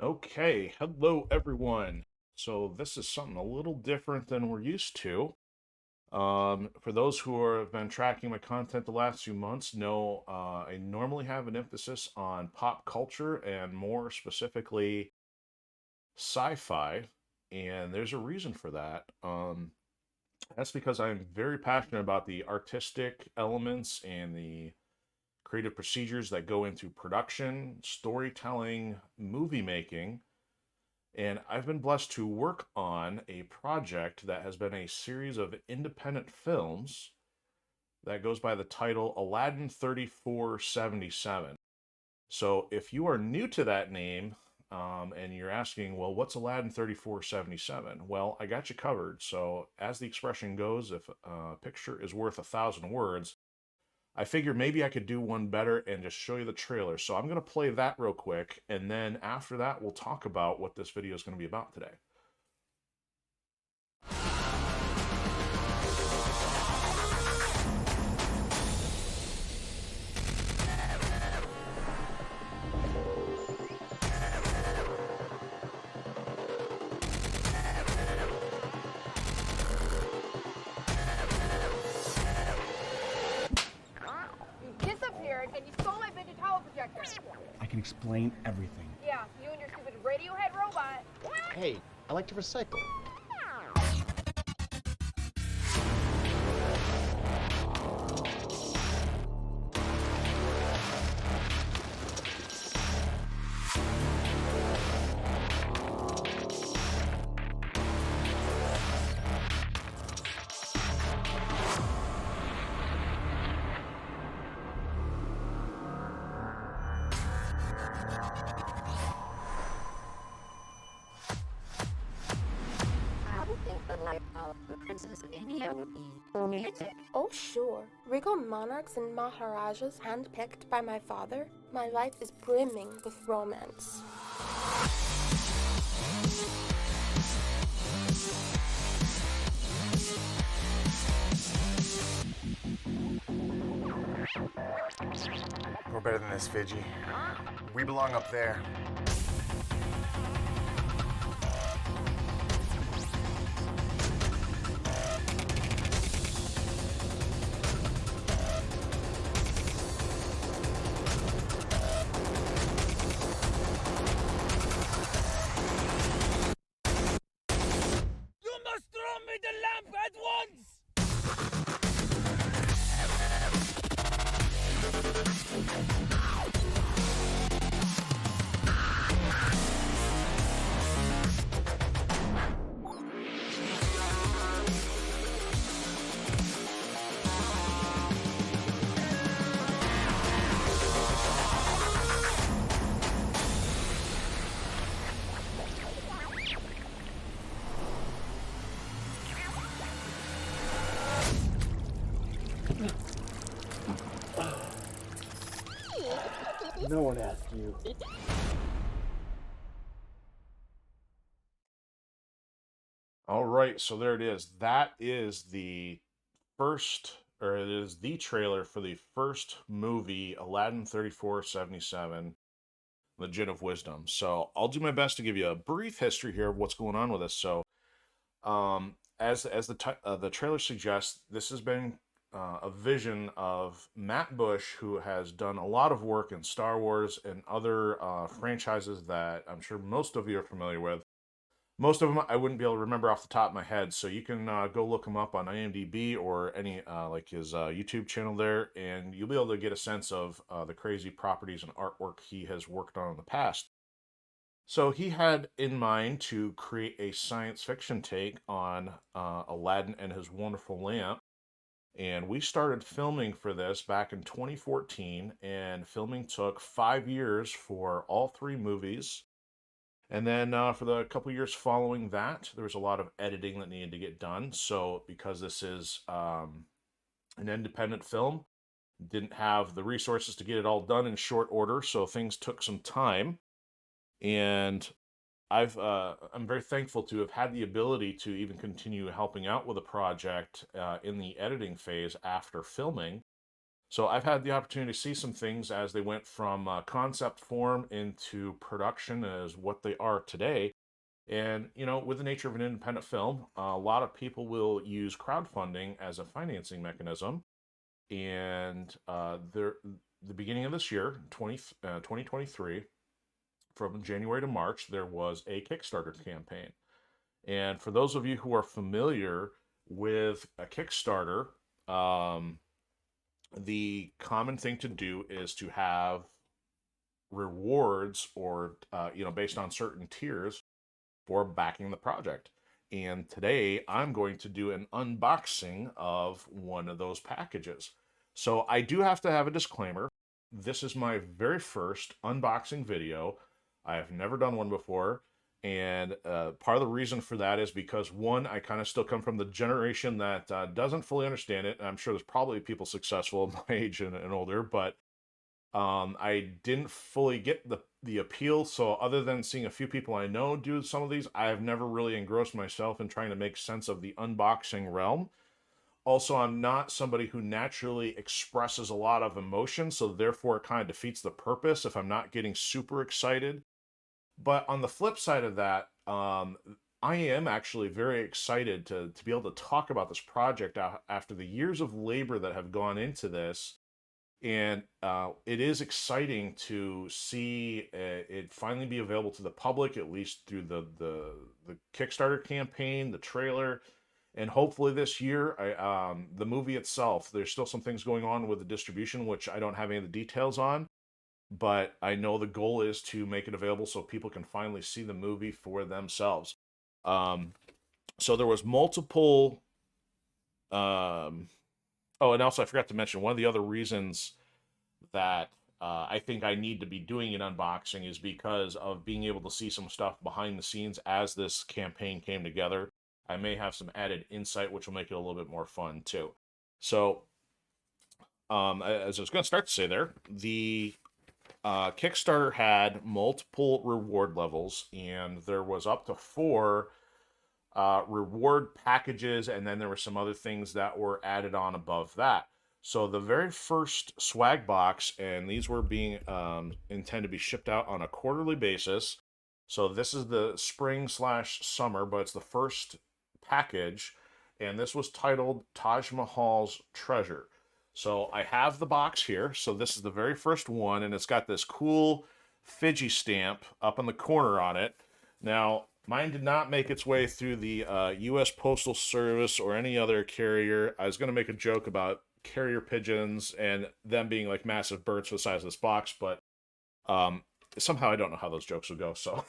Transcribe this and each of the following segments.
Okay, hello everyone. So this is something a little different than we're used to. For those have been tracking my content the last few months, know I normally have an emphasis on pop culture and more specifically sci-fi, and there's a reason for that. That's because I'm very passionate about the artistic elements and the creative procedures that go into production, storytelling, movie making. And I've been blessed to work on a project that has been a series of independent films that goes by the title Aladdin 3477. So if you are new to that name, and you're asking, well, what's Aladdin 3477? Well, I got you covered. So, as the expression goes, if a picture is worth 1,000 words, I figured maybe I could do one better and just show you the trailer. So I'm going to play that real quick, and then after that, we'll talk about what this video is going to be about today. You disappeared and you stole my vintage hollow projector. I can explain everything. Yeah, you and your stupid Radiohead robot. Hey, I like to recycle. Oh, sure. Regal monarchs and maharajas handpicked by my father. My life is brimming with romance. We're better than this, Fidji. We belong up there. You must throw me the lamp at once! No one asked you. All right, so there it is. That is the first, or it is the trailer for the first movie, Aladdin 3477, The Jinn of Wisdom. So I'll do my best to give you a brief history here of what's going on with this. So, as the trailer suggests, this has been a vision of Matt Busch, who has done a lot of work in Star Wars and other franchises that I'm sure most of you are familiar with. Most of them I wouldn't be able to remember off the top of my head, so you can go look him up on IMDb or any like his YouTube channel there, and you'll be able to get a sense of the crazy properties and artwork he has worked on in the past. So he had in mind to create a science fiction take on Aladdin and his wonderful lamp. And we started filming for this back in 2014, and filming took 5 years for all three movies. And then for the couple years following that, there was a lot of editing that needed to get done. So, because this is an independent film, didn't have the resources to get it all done in short order, so things took some time. And I'm very thankful to have had the ability to even continue helping out with the project in the editing phase after filming. So I've had the opportunity to see some things as they went from concept form into production as what they are today. And, you know, with the nature of an independent film, a lot of people will use crowdfunding as a financing mechanism. And the beginning of this year, 2023, from January to March, there was a Kickstarter campaign. And for those of you who are familiar with a Kickstarter, the common thing to do is to have rewards or, based on certain tiers for backing the project. And today I'm going to do an unboxing of one of those packages. So I do have to have a disclaimer. This is my very first unboxing video. I have never done one before. And part of the reason for that is because, one, I kind of still come from the generation that doesn't fully understand it. And I'm sure there's probably people successful my age and older, but I didn't fully get the appeal. So other than seeing a few people I know do some of these, I have never really engrossed myself in trying to make sense of the unboxing realm. Also, I'm not somebody who naturally expresses a lot of emotion, so therefore it kind of defeats the purpose if I'm not getting super excited. But on the flip side of that, I am actually very excited to be able to talk about this project after the years of labor that have gone into this. And it is exciting to see it finally be available to the public, at least through the Kickstarter campaign, the trailer, and hopefully this year, the movie itself. There's still some things going on with the distribution, which I don't have any of the details on, but I know the goal is to make it available so people can finally see the movie for themselves. So there was multiple. Oh, and also I forgot to mention one of the other reasons that I think I need to be doing an unboxing is because of being able to see some stuff behind the scenes as this campaign came together. I may have some added insight, which will make it a little bit more fun too. So, as I was going to start to say there, the Kickstarter had multiple reward levels, and there was up to 4 reward packages, and then there were some other things that were added on above that. So the very first swag box, and these were being intended to be shipped out on a quarterly basis. So this is the spring/summer, but it's the first package, and this was titled Taj Mahal's Treasure. So I have the box here. So this is the very first one, and it's got this cool Fiji stamp up in the corner on it. Now, mine did not make its way through the U.S. Postal Service or any other carrier. I was going to make a joke about carrier pigeons and them being like massive birds for the size of this box, but somehow I don't know how those jokes will go, so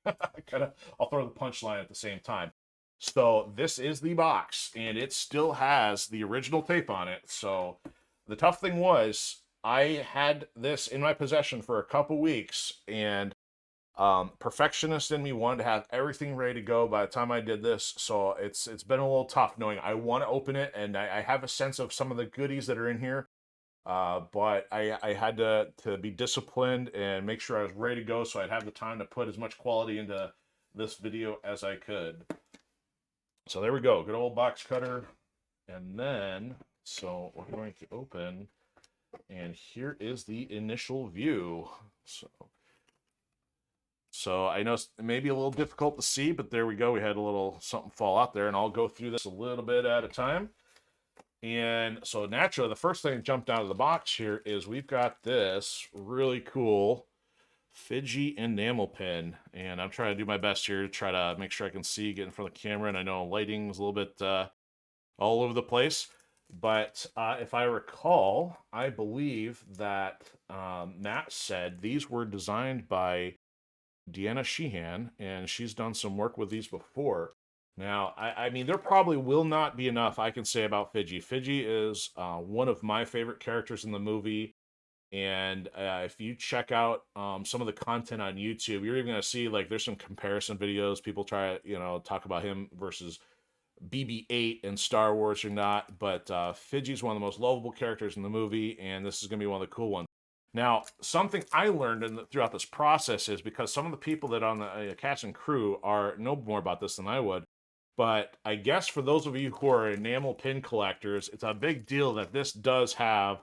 I'll throw the punchline at the same time. So this is the box, and it still has the original tape on it. So the tough thing was I had this in my possession for a couple weeks, and perfectionist in me wanted to have everything ready to go by the time I did this. So it's been a little tough knowing I want to open it, and I have a sense of some of the goodies that are in here. But I had to be disciplined and make sure I was ready to go so I'd have the time to put as much quality into this video as I could. So there we go, good old box cutter. And then, so we're going to open, and here is the initial view. So I know it may be a little difficult to see, but there we go. We had a little something fall out there, and I'll go through this a little bit at a time. And so naturally, the first thing that jumped out of the box here is we've got this really cool Fiji enamel pin. And I'm trying to do my best here to try to make sure I can see, get in front of the camera. And I know lighting is a little bit all over the place. But if I recall, I believe that Matt said these were designed by Deanna Sheehan, and she's done some work with these before. Now, I mean, there probably will not be enough I can say about Fiji. Fiji is one of my favorite characters in the movie, and if you check out some of the content on YouTube, you're even going to see, like, there's some comparison videos. People try to, talk about him versus BB-8 in Star Wars or not, but Fiji's one of the most lovable characters in the movie, and this is going to be one of the cool ones. Now, something I learned throughout this process is because some of the people that on the cast and crew know more about this than I would, but I guess for those of you who are enamel pin collectors, it's a big deal that this does have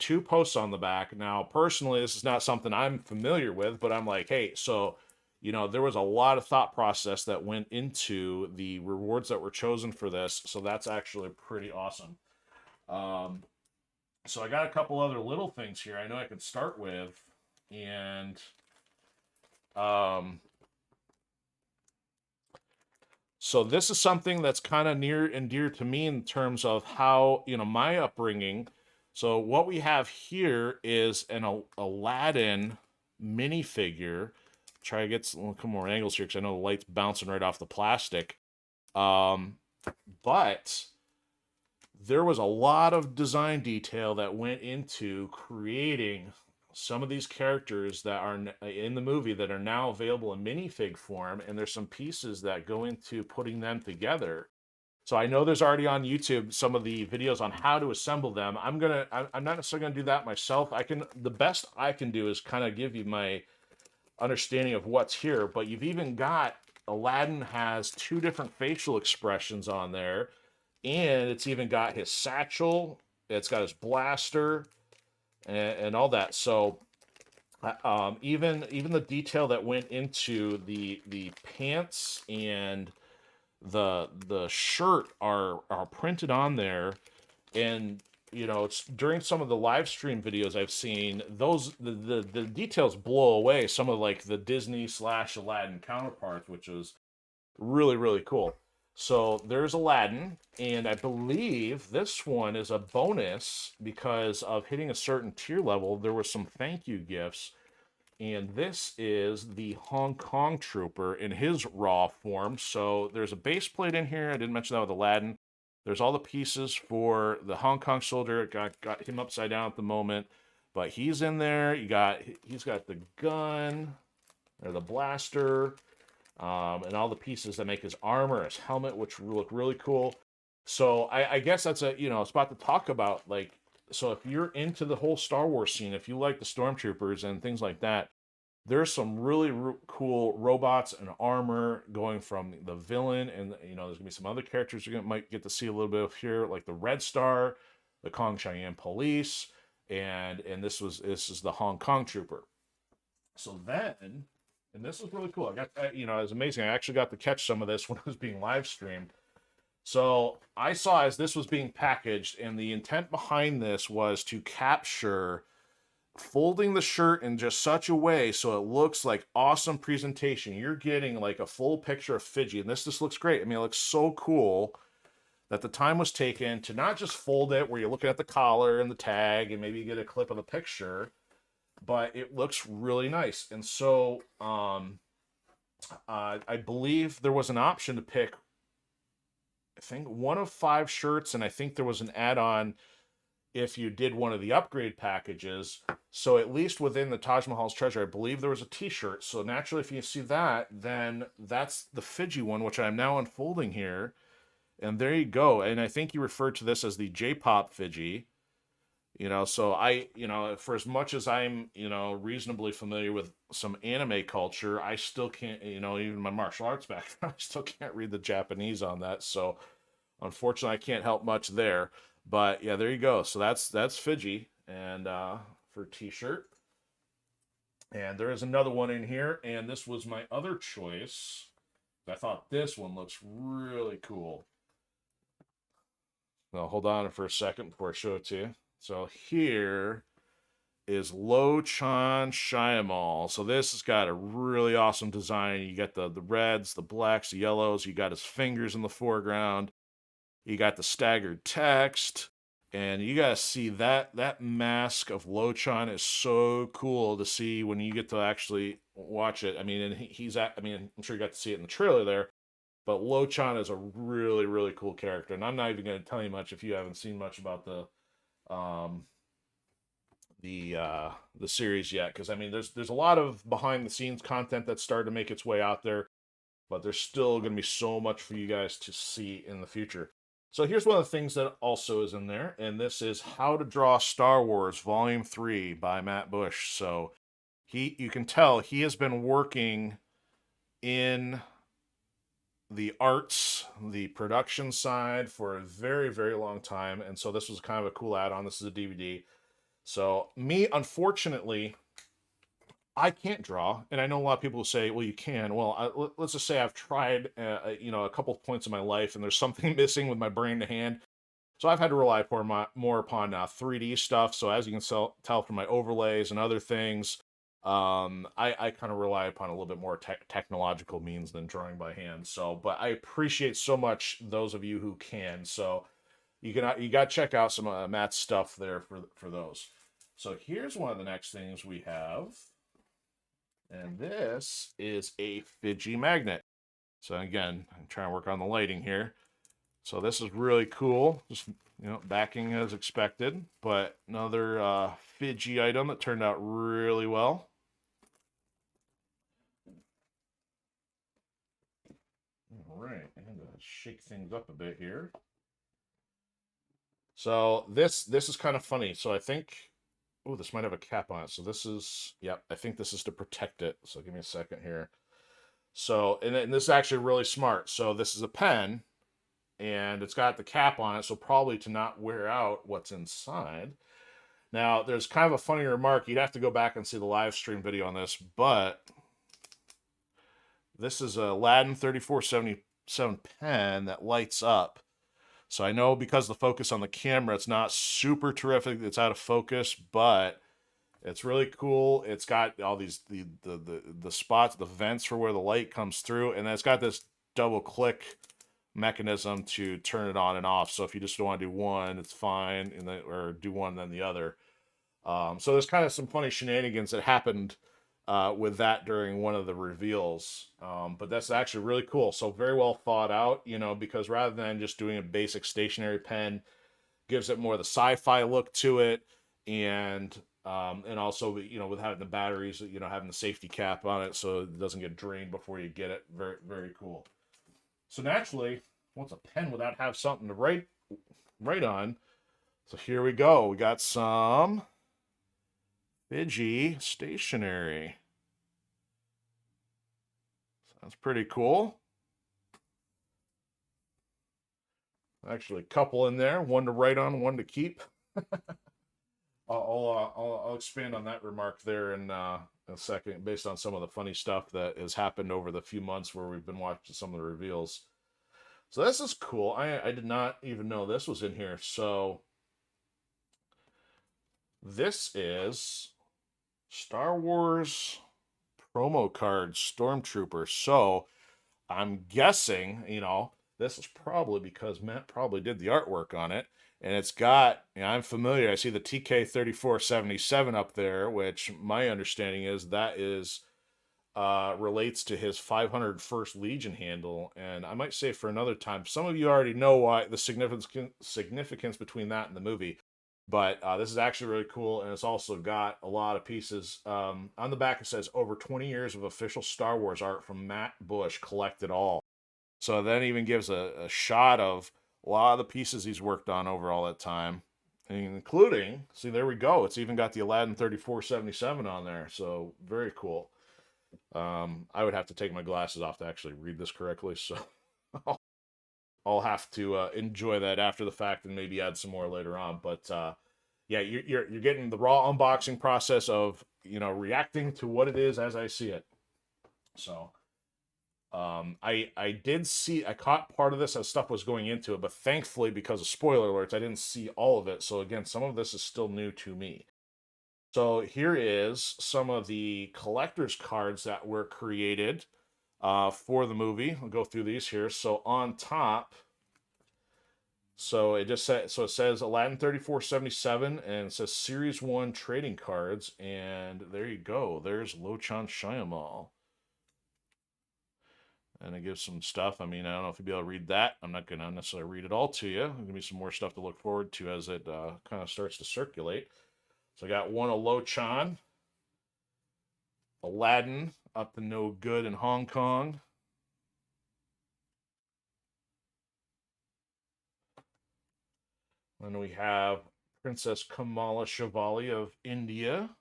2 posts on the back. Now, personally, this is not something I'm familiar with, but I'm like, hey, so, there was a lot of thought process that went into the rewards that were chosen for this. So that's actually pretty awesome. So I got a couple other little things here I know I could start with. And so this is something that's kind of near and dear to me in terms of how, my upbringing. So what we have here is an Aladdin minifigure. Try to get a couple more angles here because I know the light's bouncing right off the plastic. But there was a lot of design detail that went into creating some of these characters that are in the movie that are now available in minifig form, and there's some pieces that go into putting them together. So I know there's already on YouTube some of the videos on how to assemble them. I'm not necessarily gonna do that myself. The best I can do is kind of give you my understanding of what's here, but you've even got Aladdin has 2 different facial expressions on there, and it's even got his satchel, it's got his blaster, and all that. So even the detail that went into the pants and the shirt are printed on there. And it's during some of the live stream videos I've seen, the details blow away some of like the Disney / Aladdin counterparts, which was really, really cool. So there's Aladdin, and I believe this one is a bonus because of hitting a certain tier level. There were some thank you gifts, and this is the Hong Kong Trooper in his raw form. So there's a base plate in here. I didn't mention that with Aladdin. There's all the pieces for the Hong Kong soldier. Got him upside down at the moment, but he's in there. He's got the gun or the blaster. And all the pieces that make his armor, his helmet, which look really cool. So I guess that's a spot to talk about. Like, so if you're into the whole Star Wars scene, if you like the stormtroopers and things like that, there's some really cool robots and armor going from the villain, and there's gonna be some other characters you might get to see a little bit of here, like the Red Star, the Kong Cheyenne Police, and this is the Hong Kong Trooper. So then. And this is really cool. I got, it was amazing. I actually got to catch some of this when it was being live streamed. So I saw as this was being packaged, and the intent behind this was to capture folding the shirt in just such a way so it looks like awesome presentation. You're getting like a full picture of Fiji, and this just looks great. I mean, it looks so cool that the time was taken to not just fold it where you're looking at the collar and the tag and maybe you get a clip of the picture, but it looks really nice. And so I believe there was an option to pick, I think, 1 of 5 shirts, and I think there was an add-on if you did one of the upgrade packages. So at least within the Taj Mahal's Treasure, I believe there was a t-shirt. So naturally, if you see that, then that's the Fiji one, which I'm now unfolding here. And there you go. And I think you referred to this as the J-Pop Fiji. So for as much as I'm, reasonably familiar with some anime culture, I still can't, even my martial arts background, I still can't read the Japanese on that. So unfortunately, I can't help much there. But yeah, there you go. So that's Fiji, and for t-shirt. And there is another one in here, and this was my other choice. I thought this one looks really cool. Now hold on for a second before I show it to you. So here is Lo Chan Shyamalan. So this has got a really awesome design. You got the reds, the blacks, the yellows. You got his fingers in the foreground. You got the staggered text. And you guys see that mask of Lo Chan is so cool to see when you get to actually watch it. I mean, I'm sure you got to see it in the trailer there. But Lo Chan is a really, really cool character. And I'm not even going to tell you much if you haven't seen much about the series yet, because I mean there's a lot of behind the scenes content that's started to make its way out there, but there's still going to be so much for you guys to see in the future. So here's one of the things that also is in there, and this is How to Draw Star Wars Volume 3 by Matt Busch. So you can tell he has been working in the arts, the production side for a very, very long time. And so this was kind of a cool add-on. This is a DVD. So me, unfortunately, I can't draw, and I know a lot of people who say, "Well, you can." Well, let's just say I've tried, a couple of points in my life, and there's something missing with my brain to hand. So I've had to rely more upon 3D stuff. So as you can tell from my overlays and other things, I kind of rely upon a little bit more technological means than drawing by hand. So, but I appreciate so much those of you who can. So you got to check out some Matt's stuff there for those. So here's one of the next things we have. And this is a Fidgy magnet. So again, I'm trying to work on the lighting here. So this is really cool. Just, backing as expected, but another Fidgy item that turned out really well. All right, I'm gonna shake things up a bit here. So this is kind of funny. So I think, oh, this might have a cap on it. So this is, yep, I think this is to protect it. So give me a second here. So, and this is actually really smart. So this is a pen, and it's got the cap on it, so probably to not wear out what's inside. Now, there's kind of a funny remark. You'd have to go back and see the live stream video on this, but this is a Aladdin 3477 pen that lights up. So I know because the focus on the camera, it's not super terrific. It's out of focus, but it's really cool. It's got all these the spots, the vents for where the light comes through, and then it's got this double click mechanism to turn it on and off. So if you just don't want to do one, it's fine, and then, or do one then the other. So there's kind of some funny shenanigans that happened with that during one of the reveals. But that's actually really cool. So very well thought out, because rather than just doing a basic stationary pen, gives it more the sci-fi look to it, and also with having the batteries, having the safety cap on it so it doesn't get drained before you get it. Very, very cool. So naturally, what's a pen without have something to write on? So here we go. We got some Fidgy stationery. Sounds pretty cool. Actually, a couple in there. One to write on, one to keep. I'll expand on that remark there in a second, based on some of the funny stuff that has happened over the few months where we've been watching some of the reveals. So this is cool. I did not even know this was in here. So this is Star Wars promo card Stormtrooper. So I'm guessing, this is probably because Matt probably did the artwork on it. And it's got, I'm familiar. I see the TK3477 up there, which my understanding is that is relates to his 501st Legion handle. And I might say for another time, some of you already know why the significance between that and the movie. But this is actually really cool, and it's also got a lot of pieces. On the back it says, over 20 years of official Star Wars art from Matt Busch, collect it all. So that even gives a shot of a lot of the pieces he's worked on over all that time, including, see, there we go. It's even got the Aladdin 3477 on there. So very cool. I would have to take my glasses off to actually read this correctly. So I'll have to enjoy that after the fact and maybe add some more later on. But yeah, you're getting the raw unboxing process of, reacting to what it is as I see it. So I caught part of this as stuff was going into it, but thankfully, because of spoiler alerts, I didn't see all of it. So again, some of this is still new to me. So here is some of the collector's cards that were created for the movie. I'll go through these here. So on top, so it says Aladdin 3477, and it says Series 1 trading cards, and there you go. There's Lochan Shyamalan. And it gives some stuff. I mean, I don't know if you'll be able to read that. I'm not going to necessarily read it all to you. There's going to be some more stuff to look forward to as it kind of starts to circulate. So I got one of Lochan, Aladdin, up to no good in Hong Kong. Then we have Princess Kamala Shivali of India.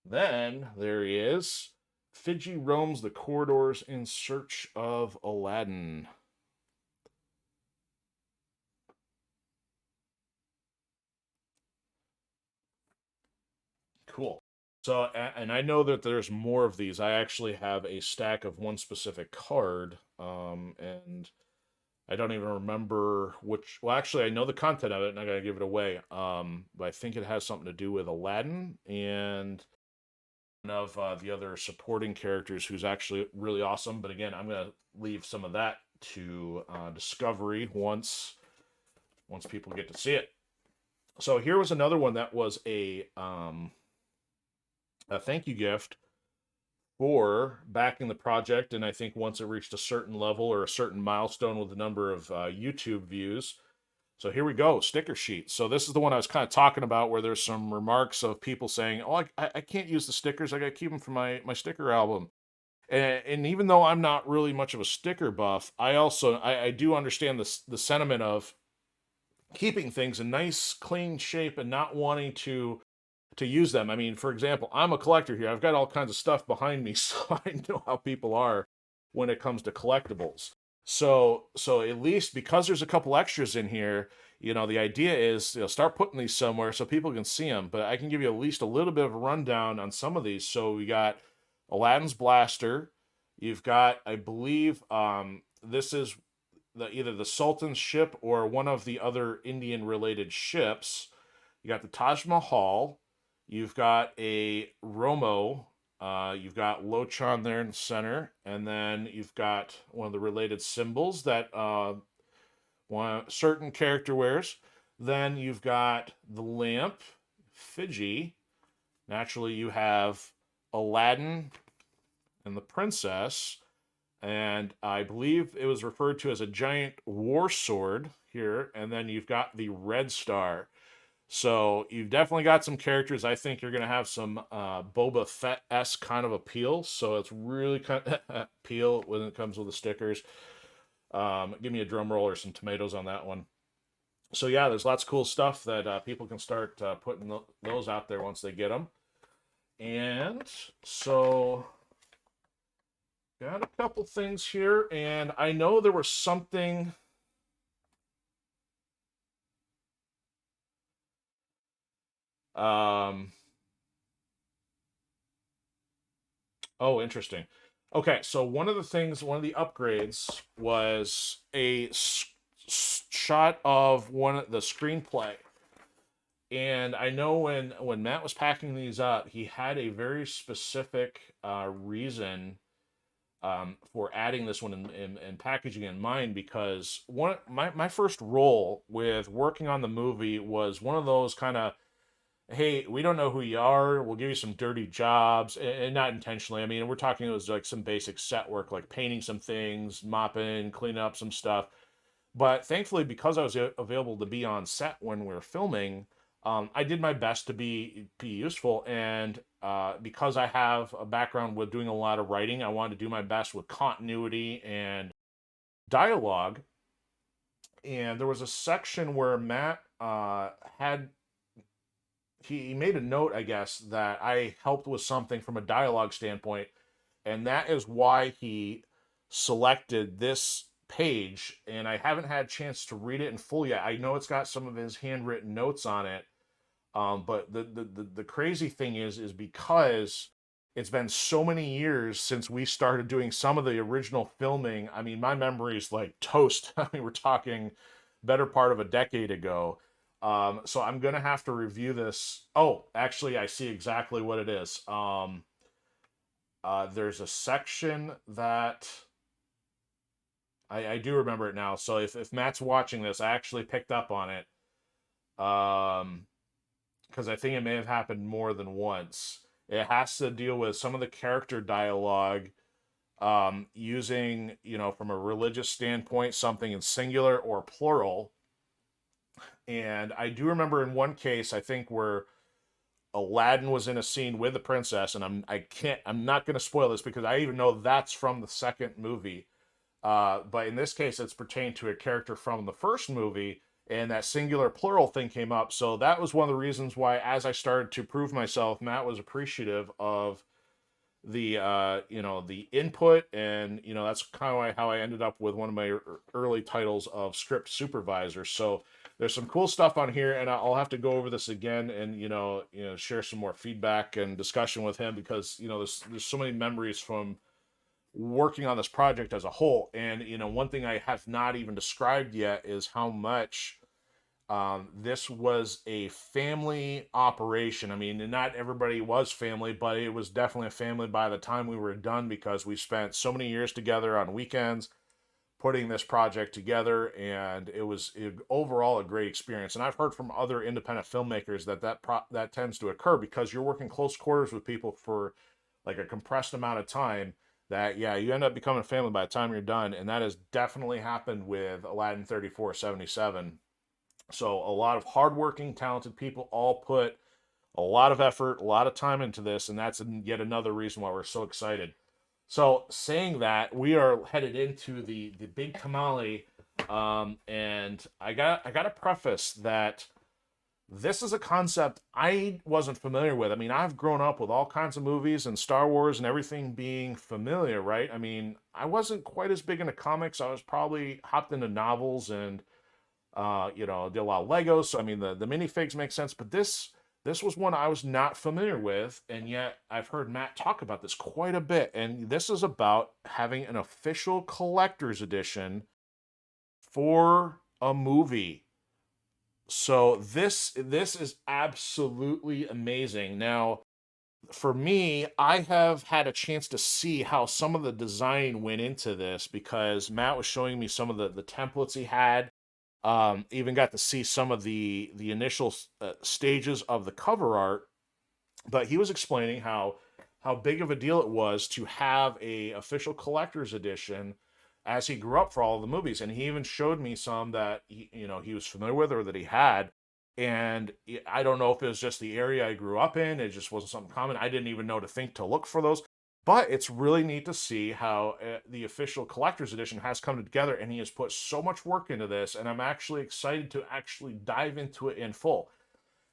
Then there he is, Fiji roams the corridors in search of Aladdin. Cool. So, and I know that there's more of these. I actually have a stack of one specific card, and I don't even remember which. Well, actually, I know the content of it, and I gotta give it away. But I think it has something to do with Aladdin and one of the other supporting characters, who's actually really awesome. But again, I'm gonna leave some of that to discovery once people get to see it. So here was another one that was a thank you gift for backing the project. And I think once it reached a certain level or a certain milestone with the number of YouTube views. So here we go, sticker sheet. So this is the one I was kind of talking about, where there's some remarks of people saying, oh, I can't use the stickers. I got to keep them for my sticker album. And even though I'm not really much of a sticker buff, I do understand the sentiment of keeping things in nice, clean shape and not wanting to use them. I mean, for example, I'm a collector here. I've got all kinds of stuff behind me, so I know how people are when it comes to collectibles. So at least because there's a couple extras in here, the idea is, start putting these somewhere so people can see them. But I can give you at least a little bit of a rundown on some of these. So we got Aladdin's blaster. You've got, I believe, this is either the Sultan's ship or one of the other Indian related ships. You got the Taj Mahal. You've got a Romo. You've got Lochan there in the center. And then you've got one of the related symbols that certain character wears. Then you've got the lamp, Fiji. Naturally, you have Aladdin and the princess. And I believe it was referred to as a giant war sword here. And then you've got the red star. So you've definitely got some characters. I think you're going to have some Boba Fett-esque kind of appeal. So it's really kind of appeal when it comes with the stickers. Give me a drum roll or some tomatoes on that one. So yeah, there's lots of cool stuff that people can start putting those out there once they get them. And so got a couple things here. And I know there was something... Oh, interesting. Okay, so one of the upgrades was a shot of the screenplay. And I know when Matt was packing these up, he had a very specific reason for adding this one and packaging in mind, because my first role with working on the movie was one of those kind of, hey, we don't know who you are. We'll give you some dirty jobs, and not intentionally. I mean, we're talking, it was like some basic set work, like painting some things, mopping, cleaning up some stuff. But thankfully, because I was available to be on set when we were filming, I did my best to be useful. And because I have a background with doing a lot of writing, I wanted to do my best with continuity and dialogue. And there was a section where Matt he made a note, I guess, that I helped with something from a dialogue standpoint, and that is why he selected this page. And I haven't had a chance to read it in full yet. I know it's got some of his handwritten notes on it, but the crazy thing is because it's been so many years since we started doing some of the original filming. I mean, my memory is like toast. I mean, we're talking better part of a decade ago. So I'm going to have to review this. Oh, actually, I see exactly what it is. There's a section that I do remember it now. So if Matt's watching this, I actually picked up on it. Because I think it may have happened more than once. It has to deal with some of the character dialogue, using, from a religious standpoint, something in singular or plural. And I do remember in one case, I think, where Aladdin was in a scene with the princess, and I'm not going to spoil this because I even know that's from the second movie. But in this case, it's pertained to a character from the first movie, and that singular plural thing came up. So that was one of the reasons why, as I started to prove myself, Matt was appreciative of the input, and that's kind of how I ended up with one of my early titles of script supervisor. So there's some cool stuff on here, and I'll have to go over this again and share some more feedback and discussion with him, because there's so many memories from working on this project as a whole. And one thing I have not even described yet is how much this was a family operation. I mean, not everybody was family, but it was definitely a family by the time we were done, because we spent so many years together on weekends putting this project together, and it was overall a great experience. And I've heard from other independent filmmakers that tends to occur because you're working close quarters with people for like a compressed amount of time, that you end up becoming a family by the time you're done. And that has definitely happened with Aladdin 3477. So a lot of hardworking, talented people all put a lot of effort, a lot of time into this, and that's yet another reason why we're so excited. So saying that, we are headed into the big tamale, and I got to preface that this is a concept I wasn't familiar with. I mean, I've grown up with all kinds of movies and Star Wars and everything being familiar, right? I mean, I wasn't quite as big into comics. I was probably hopped into novels and did a lot of Legos. So I mean, the minifigs make sense, but this was one I was not familiar with, and yet I've heard Matt talk about this quite a bit. And this is about having an official collector's edition for a movie. So this is absolutely amazing. Now, for me, I have had a chance to see how some of the design went into this, because Matt was showing me some of the templates he had. Even got to see some of the initial stages of the cover art, but he was explaining how big of a deal it was to have a official collector's edition as he grew up for all of the movies. And he even showed me some that he was familiar with, or that he had. And I don't know if it was just the area I grew up in, it just wasn't something common. I didn't even know to look for those. But it's really neat to see how the official collector's edition has come together, and he has put so much work into this, and I'm actually excited to actually dive into it in full.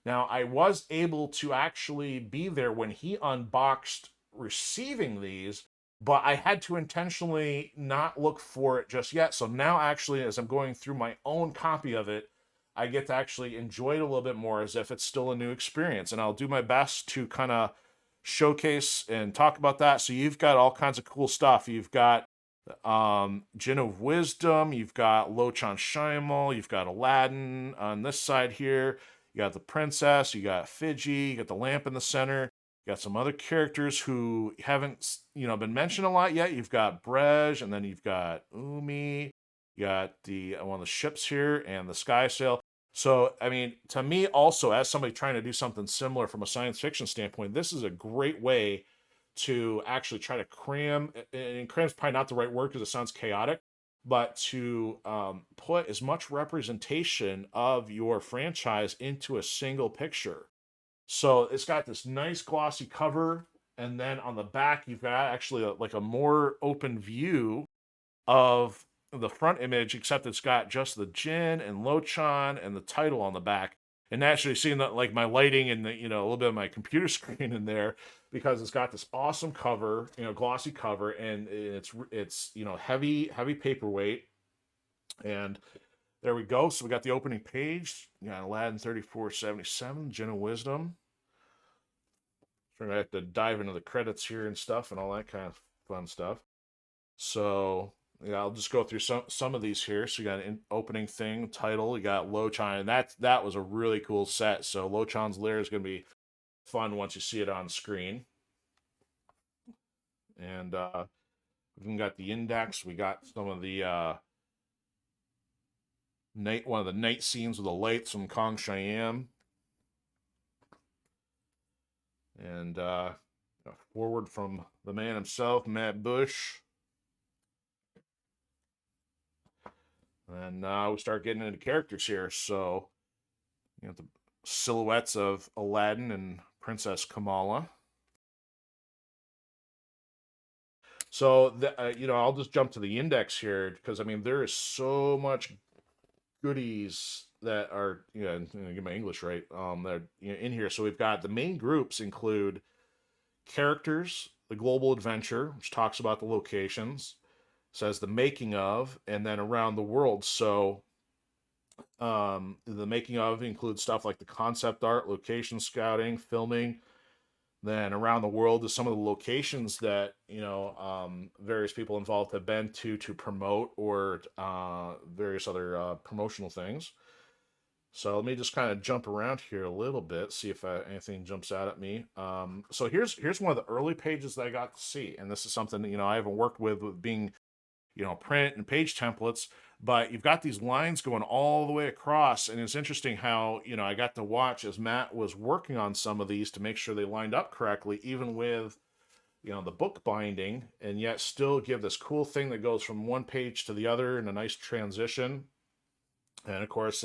Now, I was able to actually be there when he unboxed receiving these, but I had to intentionally not look for it just yet. So now, actually, as I'm going through my own copy of it, I get to actually enjoy it a little bit more, as if it's still a new experience. And I'll do my best to kind of showcase and talk about that. So you've got all kinds of cool stuff. You've got Jinn of Wisdom, you've got Lochan Shimal, you've got Aladdin on this side here, you got the princess, you got Fiji, you got the lamp in the center, you got some other characters who haven't been mentioned a lot yet. You've got Brej, and then you've got Umi, you got one of the ships here, and the sky sail. So, I mean, to me also, as somebody trying to do something similar from a science fiction standpoint, this is a great way to actually try to cram, and cram's probably not the right word because it sounds chaotic, but to put as much representation of your franchise into a single picture. So it's got this nice glossy cover, and then on the back, you've got actually like a more open view of the front image, except it's got just the Jinn and Lochan and the title on the back. And naturally, seeing that, like my lighting and a little bit of my computer screen in there, because it's got this awesome cover, glossy cover, and it's heavy paperweight. And there we go. So we got the opening page. You got Aladdin 3477, Jinn of Wisdom. So I have to dive into the credits here and stuff and all that kind of fun stuff. So I'll just go through some of these here. So you got an opening thing, title, you got Lochan, and that was a really cool set. So Lochan's lair is going to be fun once you see it on screen. And we've even got the index. We got some of the one of the night scenes with the lights from Kong Cheyenne. And forward from the man himself, Matt Busch. And now we start getting into characters here. So, the silhouettes of Aladdin and Princess Kamala. So, I'll just jump to the index here, because, I mean, there is so much goodies that are, get my English right, that are in here. So we've got the main groups include characters, the global adventure, which talks about the locations, says the making of, and then around the world. So the making of includes stuff like the concept art, location scouting, filming. Then around the world is some of the locations that various people involved have been to promote or various other promotional things. So let me just kind of jump around here a little bit, see if anything jumps out at me. So here's one of the early pages that I got to see, and this is something that I haven't worked with being print and page templates, but you've got these lines going all the way across, and it's interesting how I got to watch as Matt was working on some of these to make sure they lined up correctly, even with the book binding, and yet still give this cool thing that goes from one page to the other in a nice transition. And of course,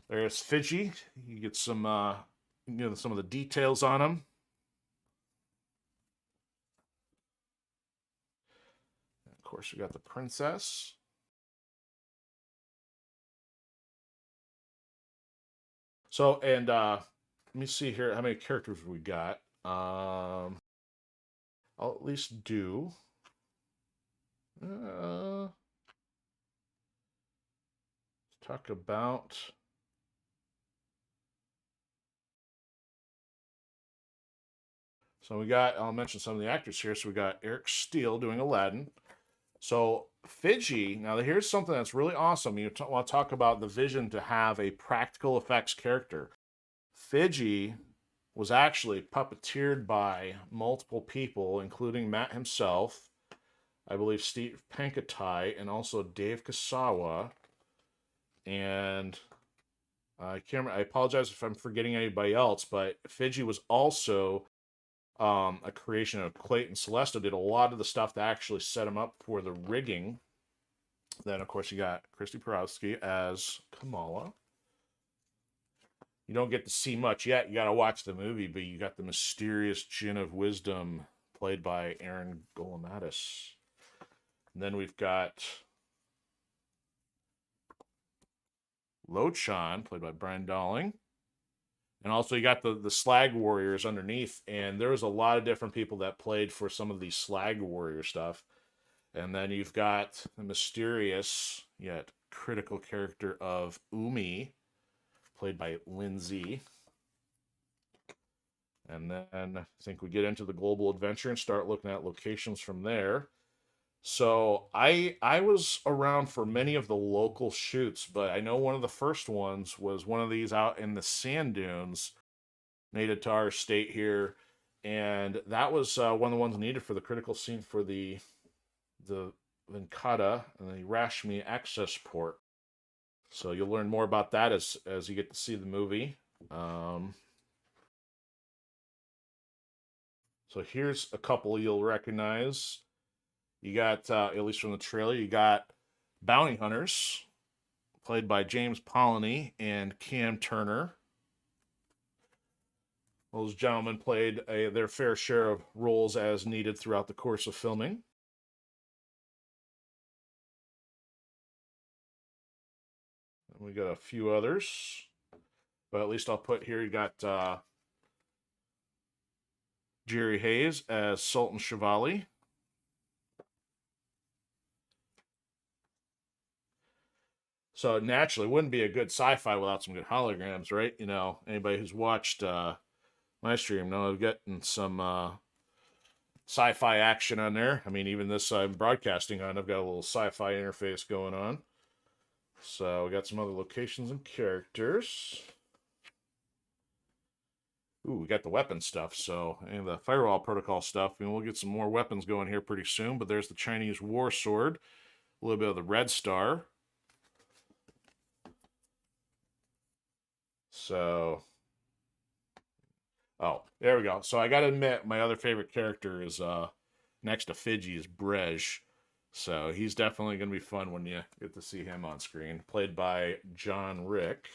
there's Fidji. You get some some of the details on him. And of course, we got the princess. So, and let me see here how many characters we got. I'll at least do. Let's talk about. So I'll mention some of the actors here. So we got Eric Steele doing Aladdin. So Fidji, now here's something that's really awesome. You want to talk about the vision to have a practical effects character. Fidji was actually puppeteered by multiple people, including Matt himself, I believe Steve Pankatai, and also Dave Kasawa. And I apologize if I'm forgetting anybody else, but Fidji was also a creation of Clayton Celesta. Did a lot of the stuff that actually set him up for the rigging. Then, of course, you got Christy Porowski as Kamala. You don't get to see much yet. You got to watch the movie, but you got the mysterious Jinn of Wisdom, played by Aaron Golomatis. And then we've got Lochan, played by Brian Dowling. And also you got the Slag Warriors underneath, and there was a lot of different people that played for some of the Slag Warrior stuff. And then you've got the mysterious yet critical character of Umi, played by Lindsay. And then I think we get into the global adventure and start looking at locations from there. So I was around for many of the local shoots, but I know one of the first ones was one of these out in the sand dunes native to our state here, and that was one of the ones needed for the critical scene for the Venkata and the Rashmi access port. So you'll learn more about that as you get to see the movie. So here's a couple you'll recognize. You got, at least from the trailer, you got bounty hunters, played by James Polony and Cam Turner. Those gentlemen played their fair share of roles as needed throughout the course of filming. And we got a few others, but at least I'll put here, you got Jerry Hayes as Sultan Shivali. So naturally, it wouldn't be a good sci-fi without some good holograms, right? Anybody who's watched my stream know I've gotten some sci-fi action on there. I mean, even this I'm broadcasting on, I've got a little sci-fi interface going on. So we got some other locations and characters. Ooh, we got the weapon stuff. So, and the firewall protocol stuff. I mean, we'll get some more weapons going here pretty soon. But there's the Chinese war sword, a little bit of the Red Star. So, oh, there we go. So I gotta admit, my other favorite character is next to Fidji is Brej. So he's definitely gonna be fun when you get to see him on screen, played by John Rick.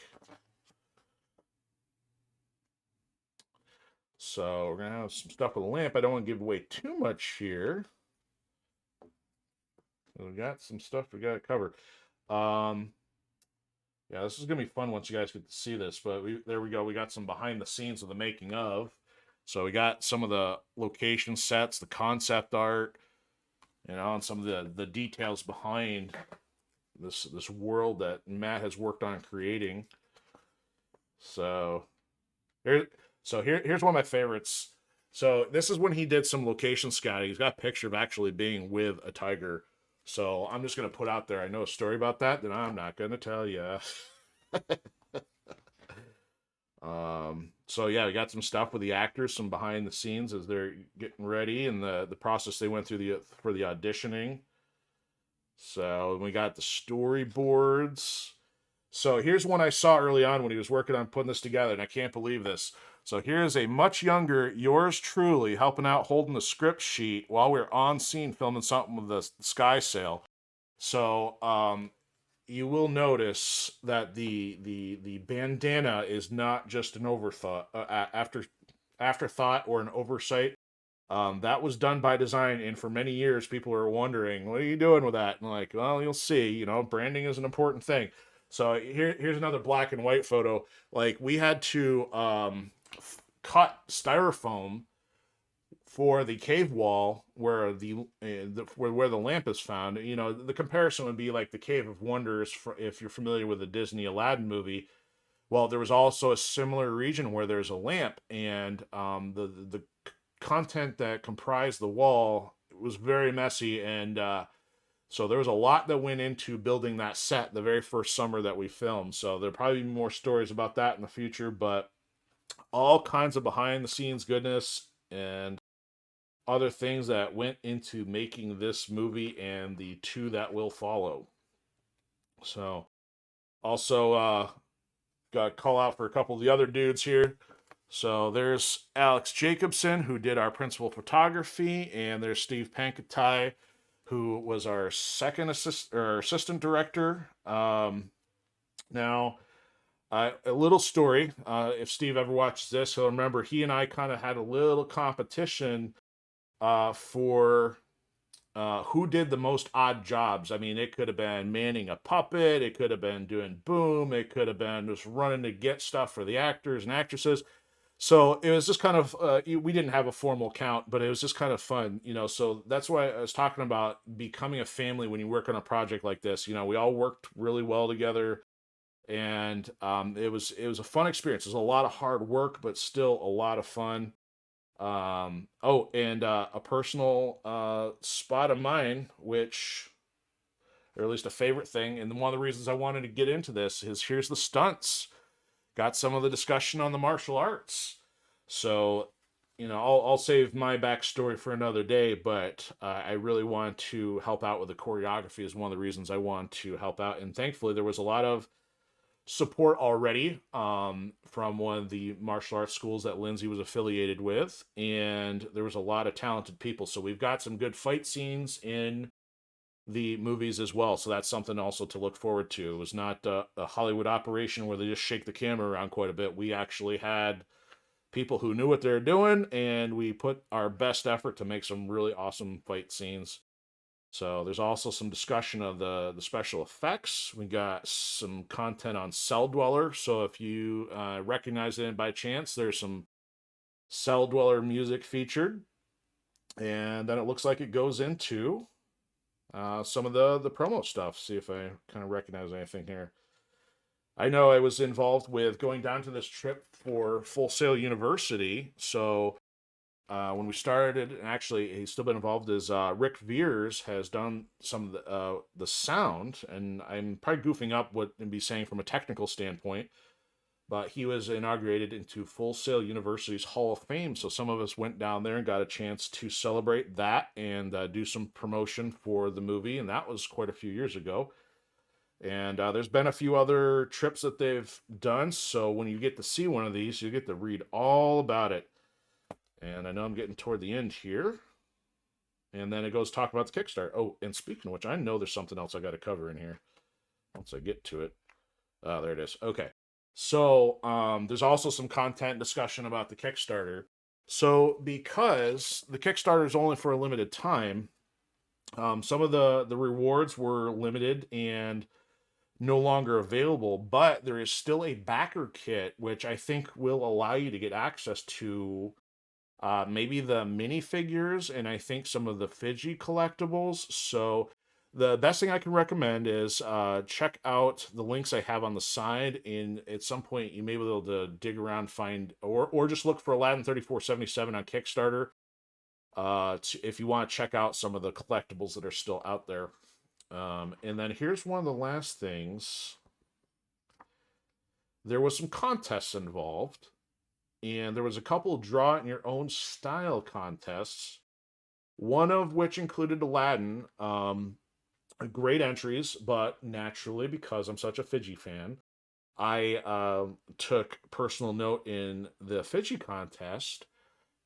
So we're gonna have some stuff with a lamp. I don't want to give away too much here. We got some stuff we gotta cover. Yeah, this is gonna be fun once you guys get to see this. But there we go. We got some behind the scenes of the making of. So we got some of the location sets, the concept art, and some of the details behind this world that Matt has worked on creating. So here, here's one of my favorites. So this is when he did some location scouting. He's got a picture of actually being with a tiger. So I'm just gonna put out there. I know a story about that that I'm not gonna tell you. So yeah, we got some stuff with the actors, some behind the scenes as they're getting ready, and the process they went through for the auditioning. So we got the storyboards. So here's one I saw early on when he was working on putting this together, and I can't believe this. So here's a much younger yours truly helping out holding the script sheet while we're on scene filming something with the sky sail. So you will notice that the bandana is not just an afterthought or an oversight. That was done by design, and for many years, people were wondering, "What are you doing with that?" And like, well, you'll see. Branding is an important thing. So here's another black and white photo. Like we had to cut styrofoam for the cave wall where where the lamp is found. The comparison would be like the Cave of Wonders, if you're familiar with the Disney Aladdin movie. Well, there was also a similar region where there's a lamp, and the content that comprised the wall was very messy, and so there was a lot that went into building that set the very first summer that we filmed. So there'll probably be more stories about that in the future, but all kinds of behind the scenes goodness and other things that went into making this movie and the two that will follow. So also got to call out for a couple of the other dudes here. So there's Alex Jacobson, who did our principal photography, and there's Steve Pankatai, who was our second assistant director. Now, a little story. If Steve ever watches this, he'll remember he and I kind of had a little competition for who did the most odd jobs. I mean, it could have been manning a puppet, it could have been doing boom, it could have been just running to get stuff for the actors and actresses. So it was just kind of, we didn't have a formal count, but it was just kind of fun, So that's why I was talking about becoming a family when you work on a project like this. We all worked really well together, and it was a fun experience. It was a lot of hard work, but still a lot of fun. And a personal spot of mine, which, or at least a favorite thing, and one of the reasons I wanted to get into this is here's the stunts. Got some of the discussion on the martial arts. So, I'll save my backstory for another day, but I really want to help out with the choreography is one of the reasons I want to help out. And thankfully, there was a lot of support already from one of the martial arts schools that Lindsay was affiliated with, and there was a lot of talented people. So we've got some good fight scenes in the movies as well. So that's something also to look forward to. It was not a Hollywood operation where they just shake the camera around quite a bit. We actually had people who knew what they were doing, and we put our best effort to make some really awesome fight scenes. So there's also some discussion of the special effects. We got some content on Cell Dweller. So if you recognize it by chance, there's some Cell Dweller music featured. And then it looks like it goes into some of the promo stuff. See if I kind of recognize anything here. I know I was involved with going down to this trip for Full Sail University. So when we started, and actually he's still been involved, is Rick Veers has done some of the sound, and I'm probably goofing up what I'm be saying from a technical standpoint, but he was inaugurated into Full Sail University's Hall of Fame. So some of us went down there and got a chance to celebrate that and do some promotion for the movie, and that was quite a few years ago. And there's been a few other trips that they've done, so when you get to see one of these, you get to read all about it. And I know I'm getting toward the end here. And then it goes talk about the Kickstarter. Oh, and speaking of which, I know there's something else I got to cover in here once I get to it. There it is. Okay. So there's also some content discussion about the Kickstarter. So because the Kickstarter is only for a limited time, some of the rewards were limited and no longer available, but there is still a backer kit, which I think will allow you to get access to maybe the minifigures, and I think some of the Fiji collectibles. So the best thing I can recommend is check out the links I have on the side. And at some point, you may be able to dig around, find, or just look for Aladdin 3477 on Kickstarter. If you want to check out some of the collectibles that are still out there. And then here's one of the last things. There was some contests involved, and there was a couple of draw it in your own style contests. One of which included Aladdin. Great entries, but naturally, because I'm such a Fiji fan, I took personal note in the Fiji contest,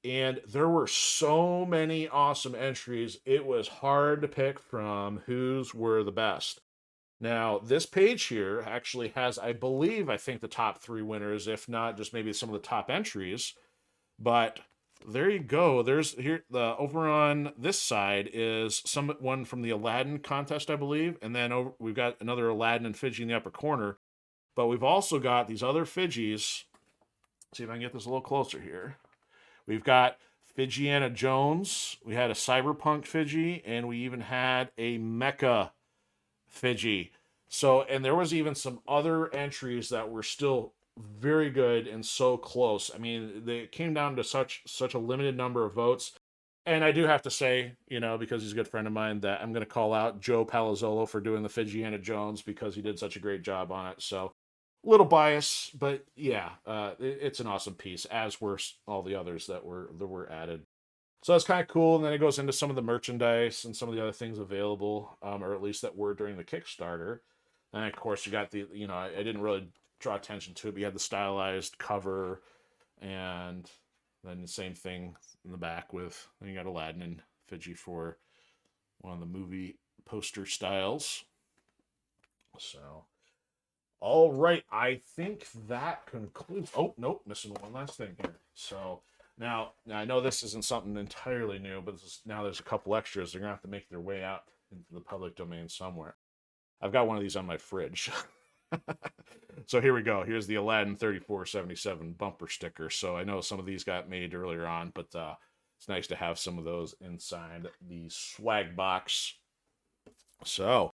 and there were so many awesome entries. It was hard to pick from whose were the best. Now, this page here actually has, I think the top 3 winners, if not just maybe some of the top entries. But there you go. There's here the over on this side is one from the Aladdin contest, I believe, and then we've got another Aladdin and Fiji in the upper corner. But we've also got these other Fijis. Let's see if I can get this a little closer here. We've got Fijiana Jones. We had a Cyberpunk Fiji, and we even had a Mecha Fiji. So, and there was even some other entries that were still very good and so close. I mean, they came down to such a limited number of votes. And I do have to say, because he's a good friend of mine, that I'm going to call out Joe Palazzolo for doing the Fijiana Jones because he did such a great job on it. So, a little bias, but yeah, it's an awesome piece, as were all the others that were added. So that's kind of cool. And then it goes into some of the merchandise and some of the other things available, or at least that were during the Kickstarter. And of course, you got the, I didn't really draw attention to it, but you had the stylized cover, and then the same thing in the back with, then you got Aladdin and Fiji for one of the movie poster styles. So, all right, I think that concludes. Oh, nope, missing one last thing here. So now I know this isn't something entirely new, but now there's a couple extras. They're going to have to make their way out into the public domain somewhere. I've got one of these on my fridge. So here we go. Here's the Aladdin 3477 bumper sticker. So I know some of these got made earlier on, but it's nice to have some of those inside the swag box. So,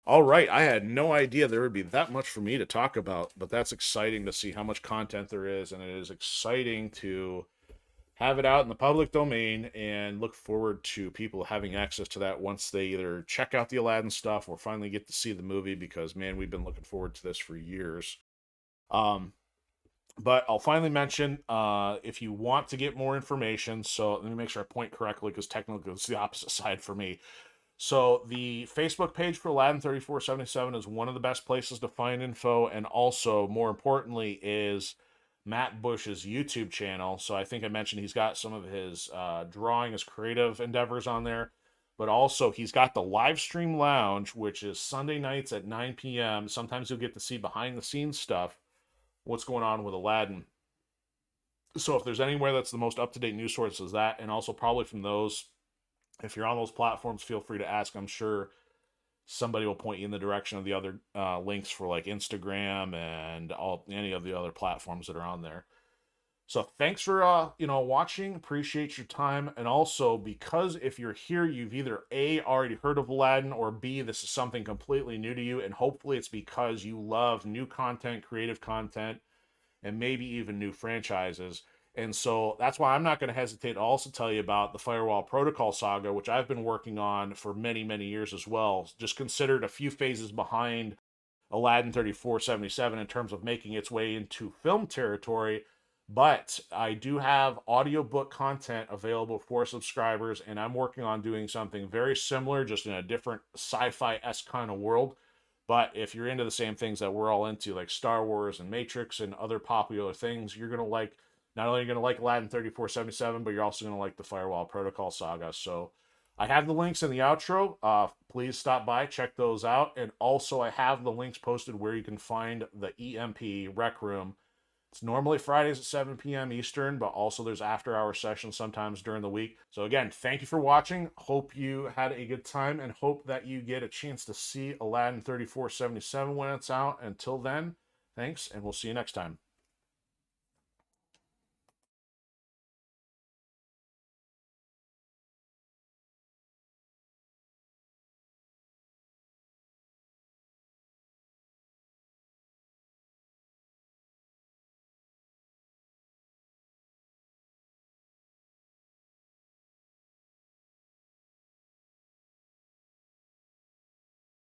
all right. I had no idea there would be that much for me to talk about, but that's exciting to see how much content there is, and it is exciting to have it out in the public domain and look forward to people having access to that once they either check out the Aladdin stuff or finally get to see the movie, because man, we've been looking forward to this for years. But I'll finally mention, if you want to get more information, so let me make sure I point correctly, because technically it's the opposite side for me. So the Facebook page for Aladdin 3477 is one of the best places to find info, and also, more importantly, is Matt Busch's YouTube channel. So I think I mentioned he's got some of his drawing, his creative endeavors on there, but also he's got the live stream lounge, which is Sunday nights at 9 p.m. Sometimes you'll get to see behind the scenes stuff, what's going on with Aladdin. So if there's anywhere that's the most up-to-date news source is that, and also probably from those, if you're on those platforms, feel free to ask. I'm sure somebody will point you in the direction of the other links for like Instagram and any of the other platforms that are on there. So thanks for watching. Appreciate your time. And also, because if you're here, you've either A, already heard of Aladdin, or B, this is something completely new to you, and hopefully it's because you love new content, creative content, and maybe even new franchises. And so that's why I'm not going to hesitate to also tell you about the Firewall Protocol saga, which I've been working on for many, many years as well. Just considered a few phases behind Aladdin 3477 in terms of making its way into film territory. But I do have audiobook content available for subscribers, and I'm working on doing something very similar, just in a different sci-fi-esque kind of world. But if you're into the same things that we're all into, like Star Wars and Matrix and other popular things, you're going to like, not only are you going to like Aladdin 3477, but you're also going to like the Firewall Protocol saga. So I have the links in the outro. Please stop by, check those out. And also I have the links posted where you can find the EMP Rec Room. It's normally Fridays at 7 p.m. Eastern, but also there's after-hour sessions sometimes during the week. So again, thank you for watching. Hope you had a good time, and hope that you get a chance to see Aladdin 3477 when it's out. Until then, thanks, and we'll see you next time.